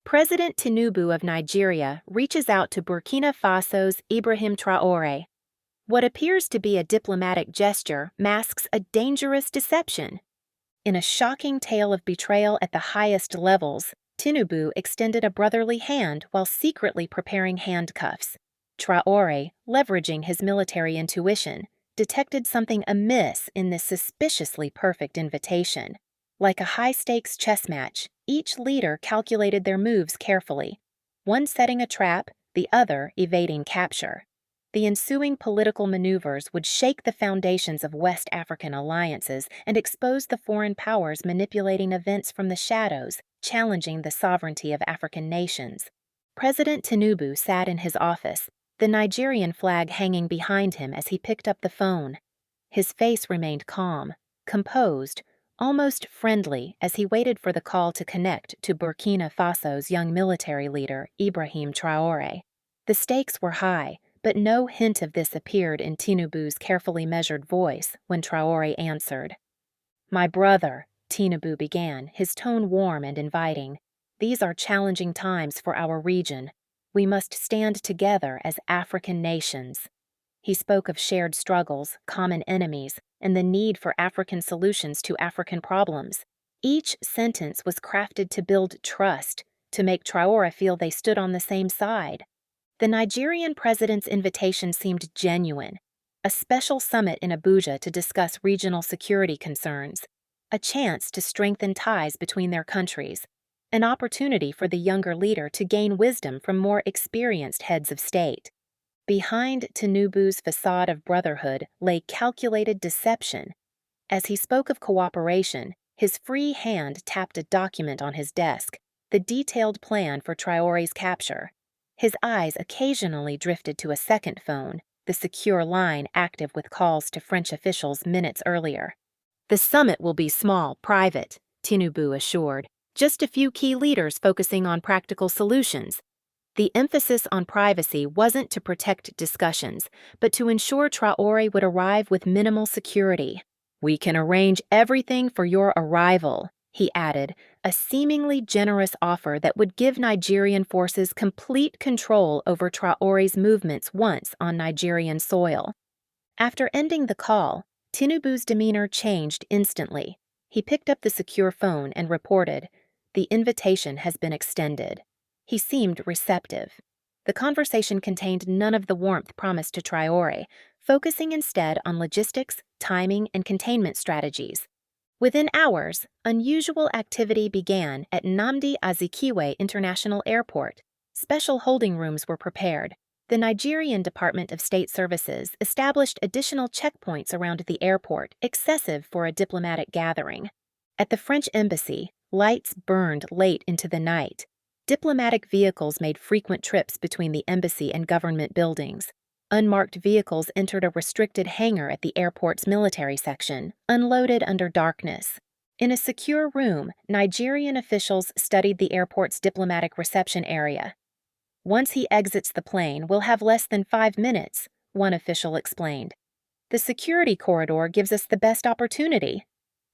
President Tinubu of Nigeria reaches out to Burkina Faso's Ibrahim Traore. What appears to be a diplomatic gesture masks a dangerous deception. In a shocking tale of betrayal at the highest levels, Tinubu extended a brotherly hand while secretly preparing handcuffs. Traore, leveraging his military intuition, detected something amiss in this suspiciously perfect invitation. Like a high-stakes chess match, each leader calculated their moves carefully, one setting a trap, the other evading capture. The ensuing political maneuvers would shake the foundations of West African alliances and expose the foreign powers manipulating events from the shadows, challenging the sovereignty of African nations. President Tinubu sat in his office, the Nigerian flag hanging behind him as he picked up the phone. His face remained calm, composed, almost friendly as he waited for the call to connect to Burkina Faso's young military leader, Ibrahim Traore. The stakes were high, but no hint of this appeared in Tinubu's carefully measured voice when Traore answered. "My brother," Tinubu began, his tone warm and inviting. "These are challenging times for our region. We must stand together as African nations." He spoke of shared struggles, common enemies, and the need for African solutions to African problems. Each sentence was crafted to build trust, to make Traore feel they stood on the same side. The Nigerian president's invitation seemed genuine, a special summit in Abuja to discuss regional security concerns, a chance to strengthen ties between their countries, an opportunity for the younger leader to gain wisdom from more experienced heads of state. Behind Tinubu's facade of brotherhood lay calculated deception. As he spoke of cooperation, his free hand tapped a document on his desk, the detailed plan for Traore's capture. His eyes occasionally drifted to a second phone, the secure line active with calls to French officials minutes earlier. "The summit will be small, private," Tinubu assured, "just a few key leaders focusing on practical solutions." The emphasis on privacy wasn't to protect discussions, but to ensure Traore would arrive with minimal security. "We can arrange everything for your arrival," he added, a seemingly generous offer that would give Nigerian forces complete control over Traore's movements once on Nigerian soil. After ending the call, Tinubu's demeanor changed instantly. He picked up the secure phone and reported, "The invitation has been extended." He seemed receptive. The conversation contained none of the warmth promised to Traore, focusing instead on logistics, timing, and containment strategies. Within hours, unusual activity began at Nnamdi Azikiwe International Airport. Special holding rooms were prepared. The Nigerian Department of State Services established additional checkpoints around the airport, excessive for a diplomatic gathering. At the French embassy, lights burned late into the night. Diplomatic vehicles made frequent trips between the embassy and government buildings. Unmarked vehicles entered a restricted hangar at the airport's military section, unloaded under darkness. In a secure room, Nigerian officials studied the airport's diplomatic reception area. "Once he exits the plane, we'll have less than 5 minutes," one official explained. "The security corridor gives us the best opportunity."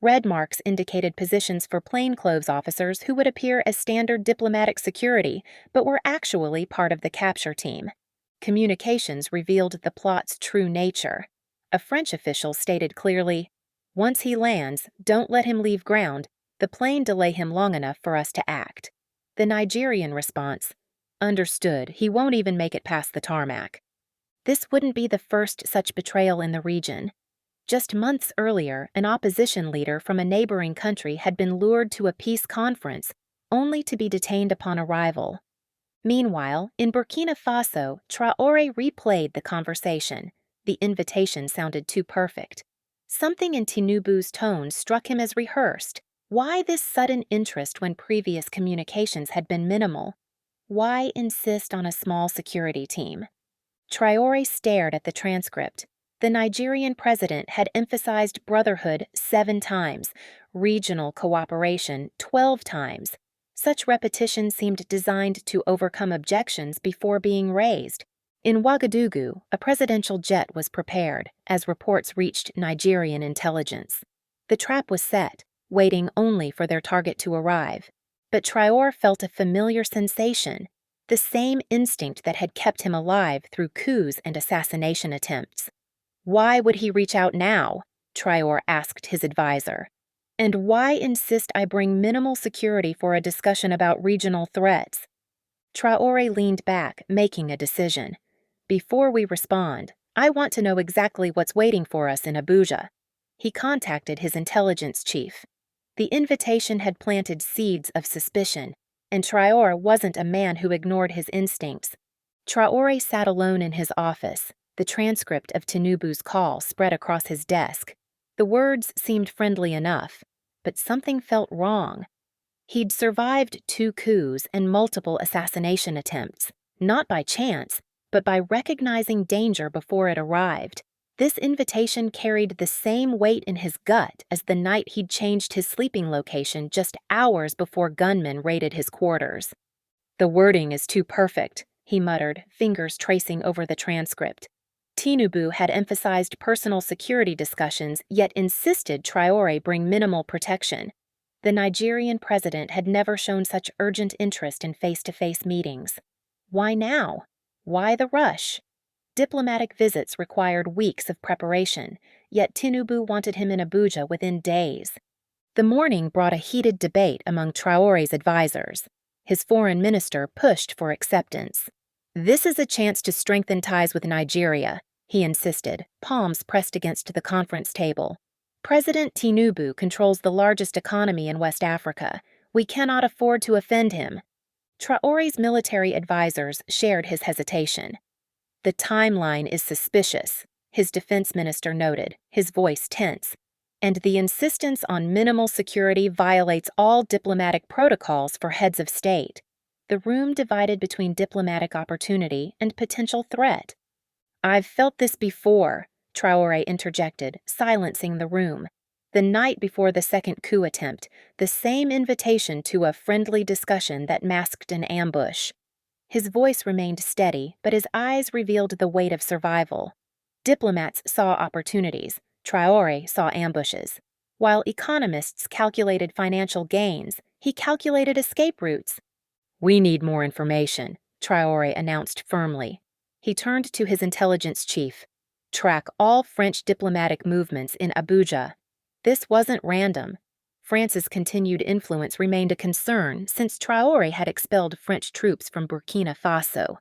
Red marks indicated positions for plainclothes officers who would appear as standard diplomatic security, but were actually part of the capture team. Communications revealed the plot's true nature. A French official stated clearly, "Once he lands, don't let him leave ground. The plane delay him long enough for us to act." The Nigerian response, "Understood, he won't even make it past the tarmac." This wouldn't be the first such betrayal in the region. Just months earlier, an opposition leader from a neighboring country had been lured to a peace conference, only to be detained upon arrival. Meanwhile, in Burkina Faso, Traore replayed the conversation. The invitation sounded too perfect. Something in Tinubu's tone struck him as rehearsed. Why this sudden interest when previous communications had been minimal? Why insist on a small security team? Traore stared at the transcript. The Nigerian president had emphasized brotherhood 7 times, regional cooperation 12 times. Such repetition seemed designed to overcome objections before being raised. In Ouagadougou, a presidential jet was prepared as reports reached Nigerian intelligence. The trap was set, waiting only for their target to arrive. But Traore felt a familiar sensation, the same instinct that had kept him alive through coups and assassination attempts. Why would he reach out now? Traore asked his advisor. And why insist I bring minimal security for a discussion about regional threats? Traore leaned back, making a decision. Before we respond, I want to know exactly what's waiting for us in Abuja. He contacted his intelligence chief. The invitation had planted seeds of suspicion, and Traore wasn't a man who ignored his instincts. Traore sat alone in his office, the transcript of Tinubu's call spread across his desk. The words seemed friendly enough, but something felt wrong. He'd survived 2 coups and multiple assassination attempts, not by chance, but by recognizing danger before it arrived. This invitation carried the same weight in his gut as the night he'd changed his sleeping location just hours before gunmen raided his quarters. The wording is too perfect, he muttered, fingers tracing over the transcript. Tinubu had emphasized personal security discussions, yet insisted Traore bring minimal protection. The Nigerian president had never shown such urgent interest in face-to-face meetings. Why now? Why the rush? Diplomatic visits required weeks of preparation, yet Tinubu wanted him in Abuja within days. The morning brought a heated debate among Traore's advisors. His foreign minister pushed for acceptance. This is a chance to strengthen ties with Nigeria, he insisted, palms pressed against the conference table. President Tinubu controls the largest economy in West Africa. We cannot afford to offend him. Traore's military advisors shared his hesitation. The timeline is suspicious, his defense minister noted, his voice tense, and the insistence on minimal security violates all diplomatic protocols for heads of state. The room divided between diplomatic opportunity and potential threat. I've felt this before, Traore interjected, silencing the room. The night before the second coup attempt, the same invitation to a friendly discussion that masked an ambush. His voice remained steady, but his eyes revealed the weight of survival. Diplomats saw opportunities, Traore saw ambushes. While economists calculated financial gains, he calculated escape routes. We need more information, Traore announced firmly. He turned to his intelligence chief. Track all French diplomatic movements in Abuja. This wasn't random. France's continued influence remained a concern since Traore had expelled French troops from Burkina Faso.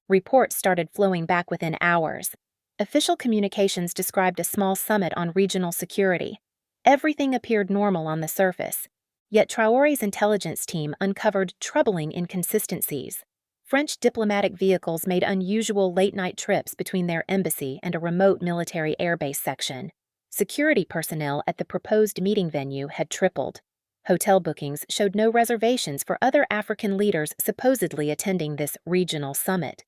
Reports started flowing back within hours. Official communications described a small summit on regional security. Everything appeared normal on the surface. Yet Traore's intelligence team uncovered troubling inconsistencies. French diplomatic vehicles made unusual late-night trips between their embassy and a remote military airbase section. Security personnel at the proposed meeting venue had tripled. Hotel bookings showed no reservations for other African leaders supposedly attending this regional summit.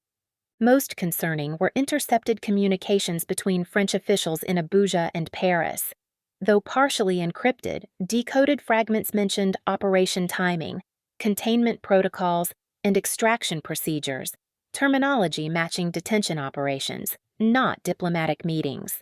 Most concerning were intercepted communications between French officials in Abuja and Paris. Though partially encrypted, decoded fragments mentioned operation timing, containment protocols, and extraction procedures, terminology matching detention operations, not diplomatic meetings.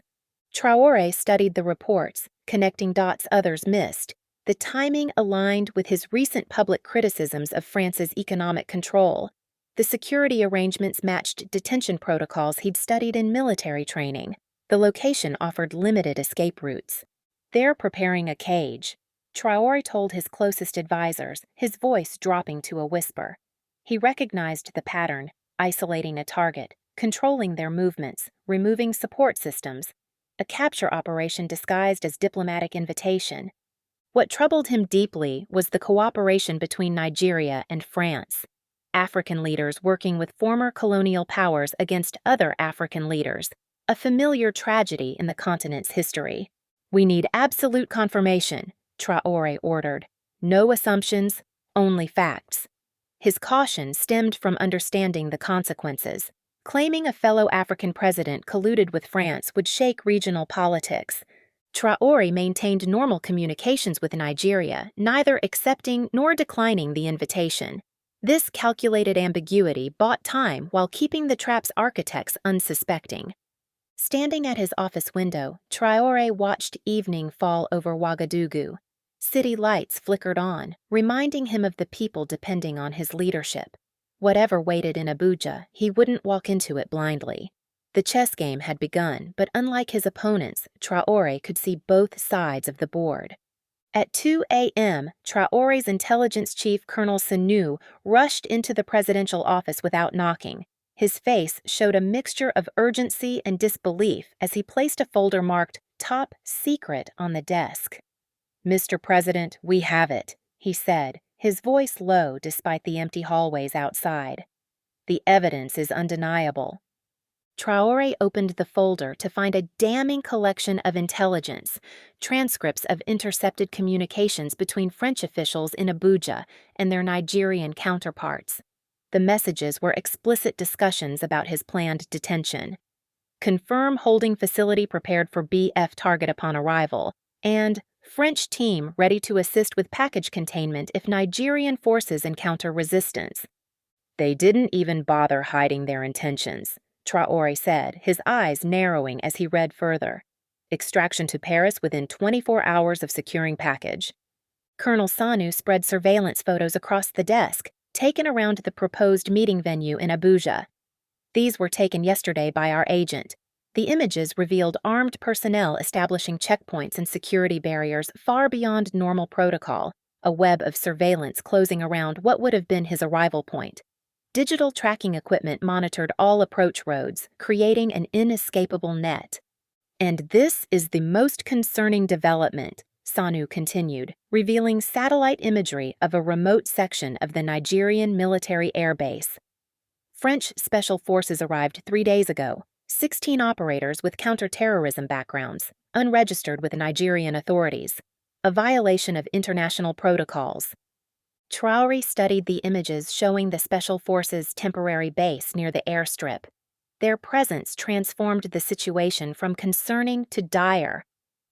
Traore studied the reports, connecting dots others missed. The timing aligned with his recent public criticisms of France's economic control. The security arrangements matched detention protocols he'd studied in military training. The location offered limited escape routes. They're preparing a cage, Traore told his closest advisors, his voice dropping to a whisper. He recognized the pattern, isolating a target, controlling their movements, removing support systems. A capture operation disguised as diplomatic invitation. What troubled him deeply was the cooperation between Nigeria and France. African leaders working with former colonial powers against other African leaders, a familiar tragedy in the continent's history. We need absolute confirmation, Traore ordered. No assumptions, only facts. His caution stemmed from understanding the consequences. Claiming a fellow African president colluded with France would shake regional politics. Traore maintained normal communications with Nigeria, neither accepting nor declining the invitation. This calculated ambiguity bought time while keeping the trap's architects unsuspecting. Standing at his office window, Traore watched evening fall over Ouagadougou. City lights flickered on, reminding him of the people depending on his leadership. Whatever waited in Abuja, he wouldn't walk into it blindly. The chess game had begun, but unlike his opponents, Traore could see both sides of the board. At 2 a.m., Traore's intelligence chief, Colonel Sanu, rushed into the presidential office without knocking. His face showed a mixture of urgency and disbelief as he placed a folder marked Top Secret on the desk. "Mr. President, we have it," he said, his voice low despite the empty hallways outside. "The evidence is undeniable." Traore opened the folder to find a damning collection of intelligence, transcripts of intercepted communications between French officials in Abuja and their Nigerian counterparts. The messages were explicit discussions about his planned detention. "Confirm holding facility prepared for BF target upon arrival," and "French team ready to assist with package containment if Nigerian forces encounter resistance." "They didn't even bother hiding their intentions," Traore said, his eyes narrowing as he read further. "Extraction to Paris within 24 hours of securing package." Colonel Sanu spread surveillance photos across the desk, taken around the proposed meeting venue in Abuja. "These were taken yesterday by our agent. The images revealed armed personnel establishing checkpoints and security barriers far beyond normal protocol, a web of surveillance closing around what would have been his arrival point. Digital tracking equipment monitored all approach roads, creating an inescapable net. And this is the most concerning development," Sanu continued, revealing satellite imagery of a remote section of the Nigerian military air base. "French special forces arrived 3 days ago, 16 operators with counterterrorism backgrounds, unregistered with Nigerian authorities. A violation of international protocols." Traore studied the images showing the Special Forces' temporary base near the airstrip. Their presence transformed the situation from concerning to dire.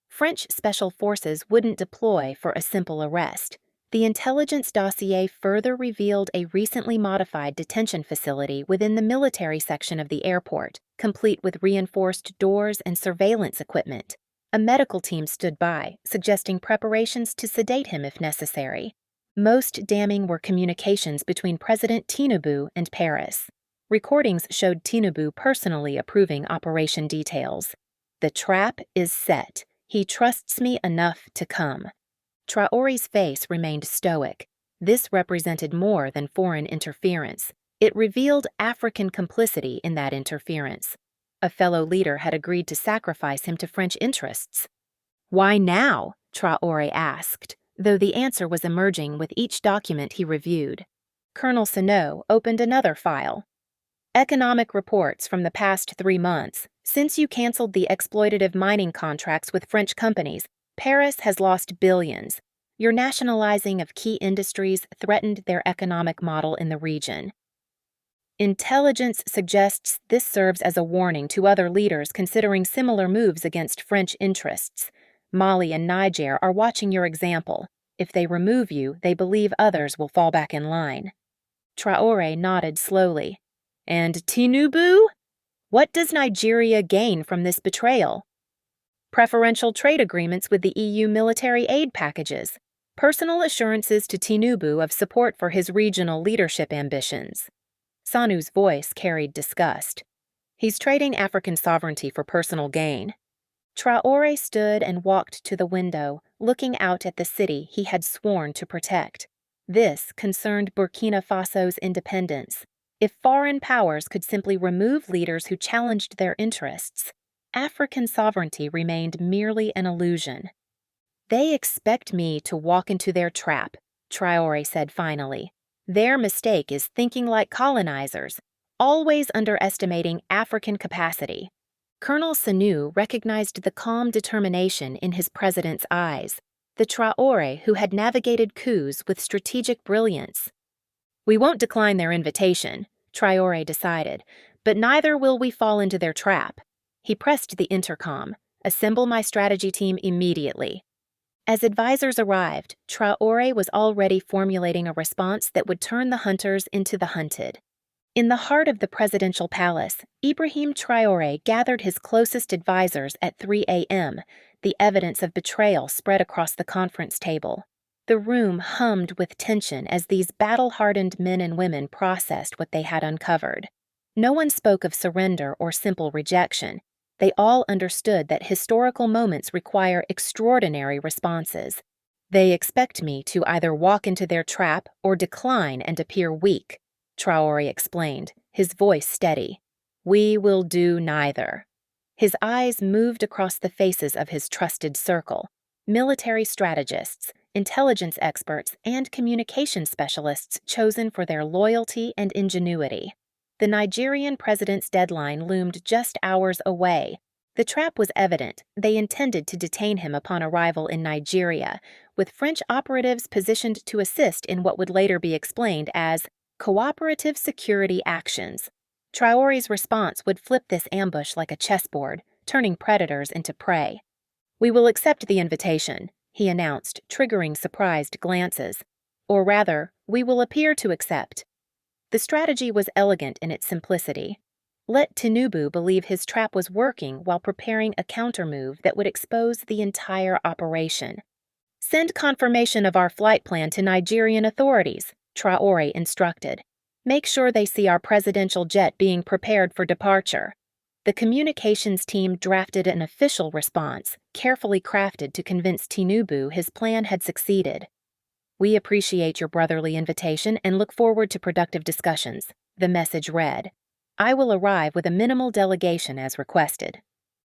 French Special Forces wouldn't deploy for a simple arrest. The intelligence dossier further revealed a recently modified detention facility within the military section of the airport, complete with reinforced doors and surveillance equipment. A medical team stood by, suggesting preparations to sedate him if necessary. Most damning were communications between President Tinubu and Paris. Recordings showed Tinubu personally approving operation details. "The trap is set. He trusts me enough to come." Traore's face remained stoic. This represented more than foreign interference. It revealed African complicity in that interference. A fellow leader had agreed to sacrifice him to French interests. "Why now?" Traore asked, though the answer was emerging with each document he reviewed. Colonel Sanu opened another file. "Economic reports from the past 3 months. Since you canceled the exploitative mining contracts with French companies, Paris has lost billions. Your nationalizing of key industries threatened their economic model in the region. Intelligence suggests this serves as a warning to other leaders considering similar moves against French interests. Mali and Niger are watching your example. If they remove you, they believe others will fall back in line." Traore nodded slowly. "And Tinubu? What does Nigeria gain from this betrayal?" "Preferential trade agreements with the EU military aid packages. Personal assurances to Tinubu of support for his regional leadership ambitions." Sanu's voice carried disgust. "He's trading African sovereignty for personal gain." Traore stood and walked to the window, looking out at the city he had sworn to protect. This concerned Burkina Faso's independence. If foreign powers could simply remove leaders who challenged their interests, African sovereignty remained merely an illusion. "They expect me to walk into their trap," Traore said finally. "Their mistake is thinking like colonizers, always underestimating African capacity." Colonel Sanu recognized the calm determination in his president's eyes, the Traore who had navigated coups with strategic brilliance. "We won't decline their invitation," Traore decided, "but neither will we fall into their trap." He pressed the intercom. "Assemble my strategy team immediately." As advisors arrived, Traore was already formulating a response that would turn the hunters into the hunted. In the heart of the presidential palace, Ibrahim Traore gathered his closest advisors at 3 a.m., The evidence of betrayal spread across the conference table. The room hummed with tension as these battle-hardened men and women processed what they had uncovered. No one spoke of surrender or simple rejection. They all understood that historical moments require extraordinary responses. They expect me to either walk into their trap or decline and appear weak, Traore explained, his voice steady. We will do neither. His eyes moved across the faces of his trusted circle, military strategists, intelligence experts, and communication specialists chosen for their loyalty and ingenuity. The Nigerian president's deadline loomed just hours away. The trap was evident. They intended to detain him upon arrival in Nigeria, with French operatives positioned to assist in what would later be explained as cooperative security actions. Traore's response would flip this ambush like a chessboard, turning predators into prey. We will accept the invitation, he announced, triggering surprised glances. Or rather, we will appear to accept. The strategy was elegant in its simplicity. Let Tinubu believe his trap was working while preparing a countermove that would expose the entire operation. Send confirmation of our flight plan to Nigerian authorities, Traore instructed. Make sure they see our presidential jet being prepared for departure. The communications team drafted an official response, carefully crafted to convince Tinubu his plan had succeeded. We appreciate your brotherly invitation and look forward to productive discussions, the message read. I will arrive with a minimal delegation as requested.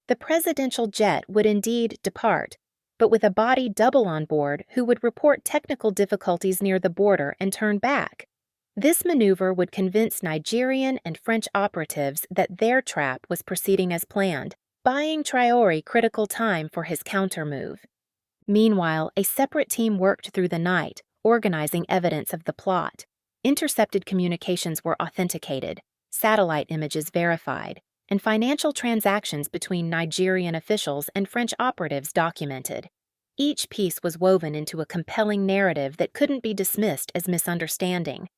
The presidential jet would indeed depart, but with a body double on board who would report technical difficulties near the border and turn back. This maneuver would convince Nigerian and French operatives that their trap was proceeding as planned, buying Traore critical time for his countermove. Meanwhile, a separate team worked through the night, organizing evidence of the plot. Intercepted communications were authenticated, satellite images verified, and financial transactions between Nigerian officials and French operatives documented. Each piece was woven into a compelling narrative that couldn't be dismissed as misunderstanding.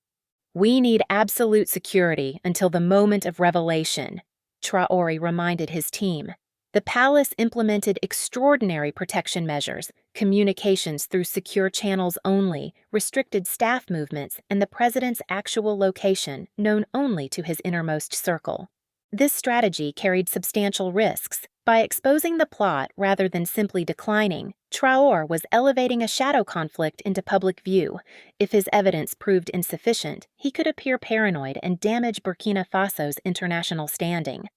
We need absolute security until the moment of revelation, Traore reminded his team. The palace implemented extraordinary protection measures, communications through secure channels only, restricted staff movements, and the president's actual location known only to his innermost circle. This strategy carried substantial risks. By exposing the plot rather than simply declining, Traore was elevating a shadow conflict into public view. If his evidence proved insufficient, he could appear paranoid and damage Burkina Faso's international standing.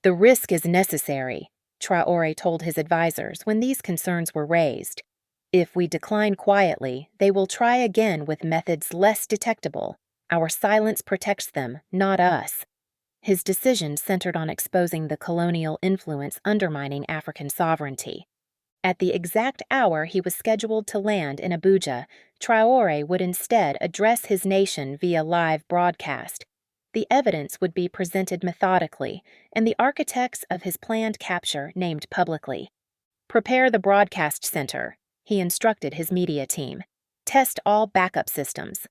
The risk is necessary, Traore told his advisors when these concerns were raised. If we decline quietly, they will try again with methods less detectable. Our silence protects them, not us. His decision centered on exposing the colonial influence undermining African sovereignty. At the exact hour he was scheduled to land in Abuja, Traore would instead address his nation via live broadcast. The evidence would be presented methodically, and the architects of his planned capture named publicly. Prepare the broadcast center, he instructed his media team. Test all backup systems.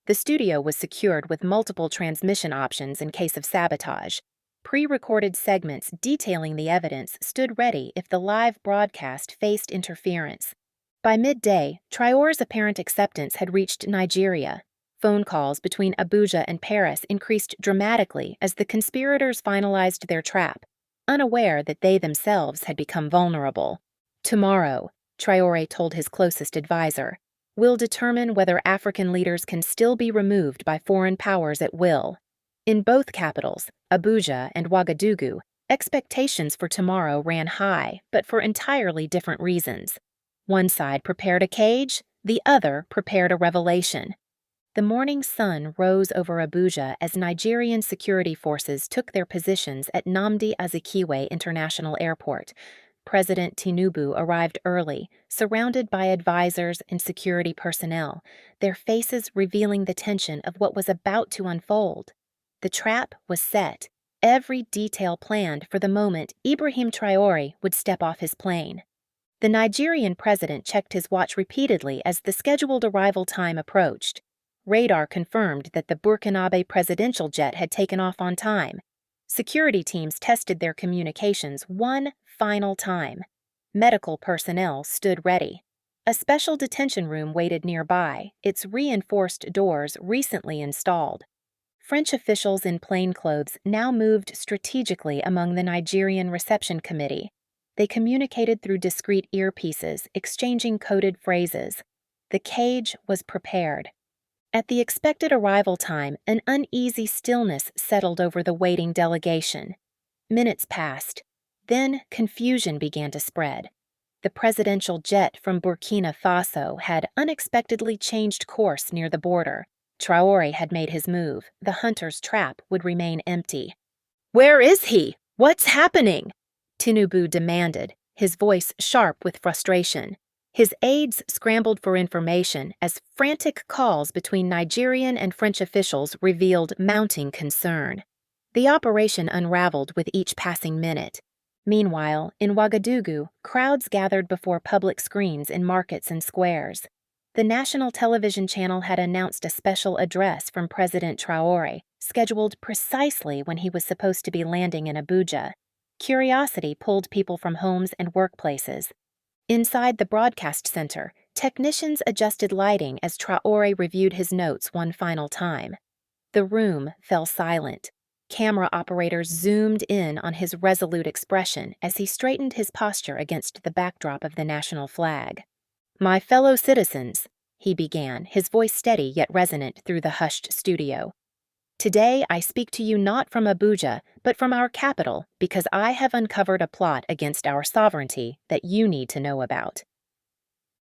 The studio was secured with multiple transmission options in case of sabotage. Pre-recorded segments detailing the evidence stood ready if the live broadcast faced interference. By midday, Traore's apparent acceptance had reached Nigeria. Phone calls between Abuja and Paris increased dramatically as the conspirators finalized their trap, unaware that they themselves had become vulnerable. Tomorrow, Traore told his closest advisor, will determine whether African leaders can still be removed by foreign powers at will. In both capitals, Abuja and Ouagadougou, expectations for tomorrow ran high, but for entirely different reasons. One side prepared a cage, the other prepared a revelation. The morning sun rose over Abuja as Nigerian security forces took their positions at Nnamdi Azikiwe International Airport. President Tinubu arrived early, surrounded by advisors and security personnel, their faces revealing the tension of what was about to unfold. The trap was set, every detail planned for the moment Ibrahim Traore would step off his plane. The Nigerian president checked his watch repeatedly as the scheduled arrival time approached. Radar confirmed that the Burkinabe presidential jet had taken off on time. Security teams tested their communications one final time. Medical personnel stood ready. A special detention room waited nearby, its reinforced doors recently installed. French officials in plainclothes now moved strategically among the Nigerian reception committee. They communicated through discreet earpieces, exchanging coded phrases. The cage was prepared. At the expected arrival time, an uneasy stillness settled over the waiting delegation. Minutes passed. Then confusion began to spread. The presidential jet from Burkina Faso had unexpectedly changed course near the border. Traore had made his move. The hunter's trap would remain empty. "Where is he? What's happening?" Tinubu demanded, his voice sharp with frustration. His aides scrambled for information as frantic calls between Nigerian and French officials revealed mounting concern. The operation unraveled with each passing minute. Meanwhile, in Ouagadougou, crowds gathered before public screens in markets and squares. The national television channel had announced a special address from President Traore, scheduled precisely when he was supposed to be landing in Abuja. Curiosity pulled people from homes and workplaces. Inside the broadcast center, technicians adjusted lighting as Traore reviewed his notes one final time. The room fell silent. Camera operators zoomed in on his resolute expression as he straightened his posture against the backdrop of the national flag. "My fellow citizens," he began, his voice steady yet resonant through the hushed studio. "Today I speak to you not from Abuja, but from our capital, because I have uncovered a plot against our sovereignty that you need to know about."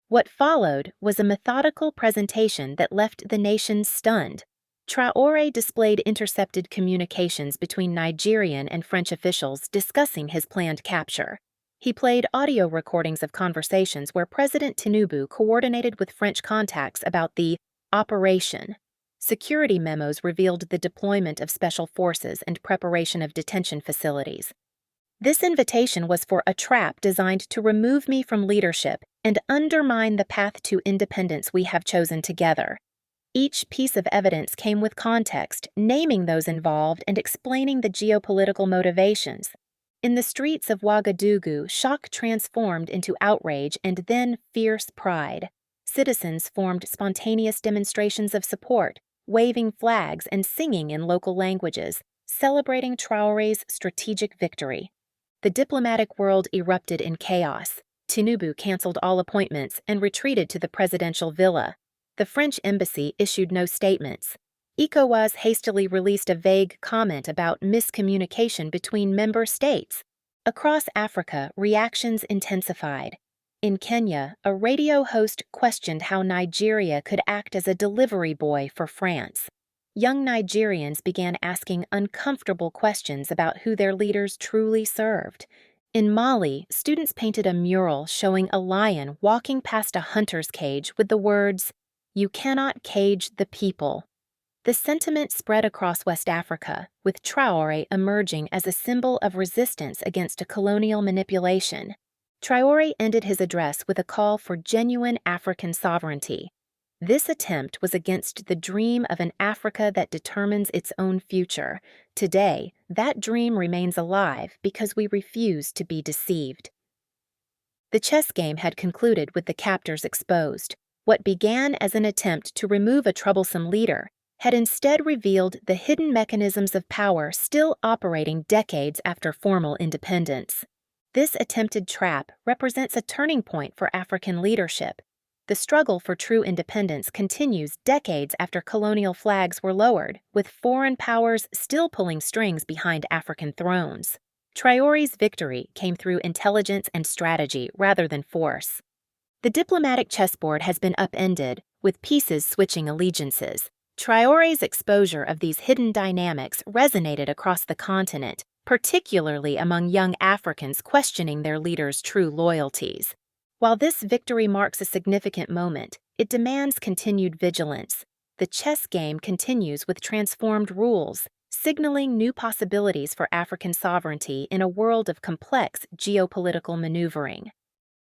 What followed was a methodical presentation that left the nation stunned. Traore displayed intercepted communications between Nigerian and French officials discussing his planned capture. He played audio recordings of conversations where President Tinubu coordinated with French contacts about the operation. Security memos revealed the deployment of special forces and preparation of detention facilities. This invitation was for a trap designed to remove me from leadership and undermine the path to independence we have chosen together. Each piece of evidence came with context, naming those involved and explaining the geopolitical motivations. In the streets of Ouagadougou, shock transformed into outrage and then fierce pride. Citizens formed spontaneous demonstrations of support, waving flags and singing in local languages, celebrating Traore's strategic victory. The diplomatic world erupted in chaos. Tinubu canceled all appointments and retreated to the presidential villa. The French embassy issued no statements. ECOWAS hastily released a vague comment about miscommunication between member states. Across Africa, reactions intensified. In Kenya, a radio host questioned how Nigeria could act as a delivery boy for France. Young Nigerians began asking uncomfortable questions about who their leaders truly served. In Mali, students painted a mural showing a lion walking past a hunter's cage with the words, "You cannot cage the people." The sentiment spread across West Africa, with Traore emerging as a symbol of resistance against a colonial manipulation. Traore ended his address with a call for genuine African sovereignty. This attempt was against the dream of an Africa that determines its own future. Today, that dream remains alive because we refuse to be deceived. The chess game had concluded with the captors exposed. What began as an attempt to remove a troublesome leader had instead revealed the hidden mechanisms of power still operating decades after formal independence. This attempted trap represents a turning point for African leadership. The struggle for true independence continues decades after colonial flags were lowered, with foreign powers still pulling strings behind African thrones. Traore's victory came through intelligence and strategy rather than force. The diplomatic chessboard has been upended, with pieces switching allegiances. Traore's exposure of these hidden dynamics resonated across the continent, particularly among young Africans questioning their leaders' true loyalties. While this victory marks a significant moment, it demands continued vigilance. The chess game continues with transformed rules, signaling new possibilities for African sovereignty in a world of complex geopolitical maneuvering.